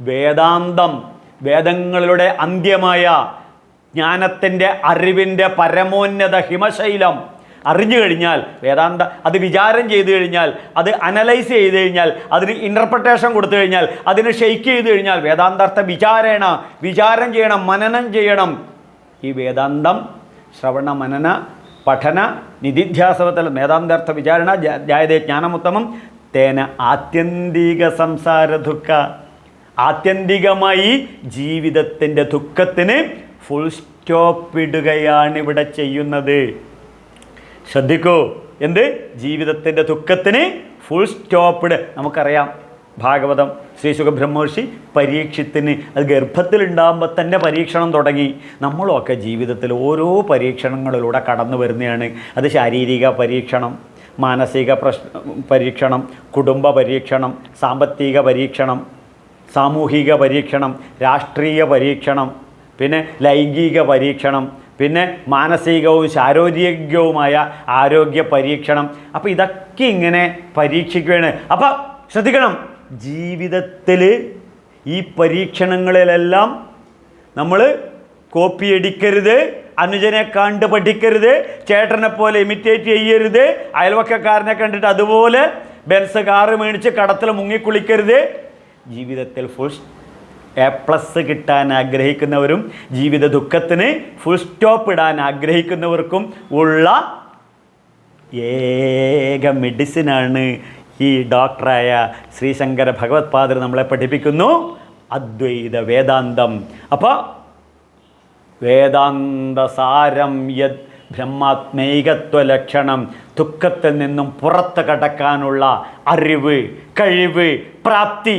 വേദാന്തം, വേദങ്ങളുടെ അന്ത്യമായ ജ്ഞാനത്തിൻ്റെ അറിവിൻ്റെ പരമോന്നത ഹിമശൈലം അറിഞ്ഞു കഴിഞ്ഞാൽ, വേദാന്ത അത് വിചാരം ചെയ്തു കഴിഞ്ഞാൽ, അത് അനലൈസ് ചെയ്ത് കഴിഞ്ഞാൽ, അതിന് ഇൻ്റർപ്രിട്ടേഷൻ കൊടുത്തു കഴിഞ്ഞാൽ, അതിന് ഷെയ്ക്ക് ചെയ്ത് കഴിഞ്ഞാൽ, വേദാന്താർത്ഥ വിചാരം ചെയ്യണം, മനനം ചെയ്യണം. ഈ വേദാന്തം ശ്രവണ മനന പഠന നിധിധ്യാസവത്തിൽ വേദാന്താർത്ഥ വിചാരണ ധ്യായതേ ജ്ഞാനമുത്തമം തേന ആത്യന്തിക സംസാര ദുഃഖ. ആത്യന്തികമായി ജീവിതത്തിൻ്റെ ദുഃഖത്തിന് ഫുൾ സ്റ്റോപ്പ് ഇടുകയാണ് ഇവിടെ ചെയ്യുന്നത്. ശ്രദ്ധിക്കൂ, എന്ത്? ജീവിതത്തിൻ്റെ ദുഃഖത്തിന് ഫുൾ സ്റ്റോപ്പ്. നമുക്കറിയാം ഭാഗവതം, ശ്രീ സുഖബ്രഹ്മർഷി പരീക്ഷത്തിന് അത് ഗർഭത്തിലുണ്ടാകുമ്പോൾ തന്നെ പരീക്ഷണം തുടങ്ങി. നമ്മളൊക്കെ ജീവിതത്തിൽ ഓരോ പരീക്ഷണങ്ങളിലൂടെ കടന്നു വരുന്നതാണ്. അത് ശാരീരിക പരീക്ഷണം, മാനസിക പരീക്ഷണം, കുടുംബ പരീക്ഷണം, സാമ്പത്തിക പരീക്ഷണം, സാമൂഹിക പരീക്ഷണം, രാഷ്ട്രീയ പരീക്ഷണം, പിന്നെ ലൈംഗിക പരീക്ഷണം, പിന്നെ മാനസികവും ശാരീരികവുമായ ആരോഗ്യ പരീക്ഷണം. അപ്പോൾ ഇതൊക്കെ ഇങ്ങനെ പരീക്ഷിക്കുകയാണ്. അപ്പോൾ ശ്രദ്ധിക്കണം, ജീവിതത്തിൽ ഈ പരീക്ഷണങ്ങളിലെല്ലാം നമ്മൾ കോപ്പി അടിക്കരുത്, അനുജനെ കണ്ട് പഠിക്കരുത്, ചേട്ടനെ പോലെ ഇമിറ്റേറ്റ് ചെയ്യരുത്, അയൽവക്കക്കാരനെ കണ്ടിട്ട് അതുപോലെ ബെൻസ് കാറ് മേടിച്ച് കടത്തിൽ മുങ്ങിക്കുളിക്കരുത്. ജീവിതത്തിൽ ഫുൾ A+ കിട്ടാൻ ആഗ്രഹിക്കുന്നവരും ജീവിത ദുഃഖത്തിന് ഫുൾ സ്റ്റോപ്പ് ഇടാൻ ആഗ്രഹിക്കുന്നവർക്കും ഉള്ള ഏക മെഡിസിനാണ് ഈ ഡോക്ടറായ ശ്രീശങ്കര ഭഗവത്പാദർ നമ്മളെ പഠിപ്പിക്കുന്നു, അദ്വൈത വേദാന്തം. അപ്പോൾ വേദാന്തസാരം യത് ബ്രഹ്മാത്മൈകത്വ ലക്ഷണം, ദുഃഖത്തിൽ നിന്നും പുറത്ത് കടക്കാനുള്ള അറിവ്, കഴിവ്, പ്രാപ്തി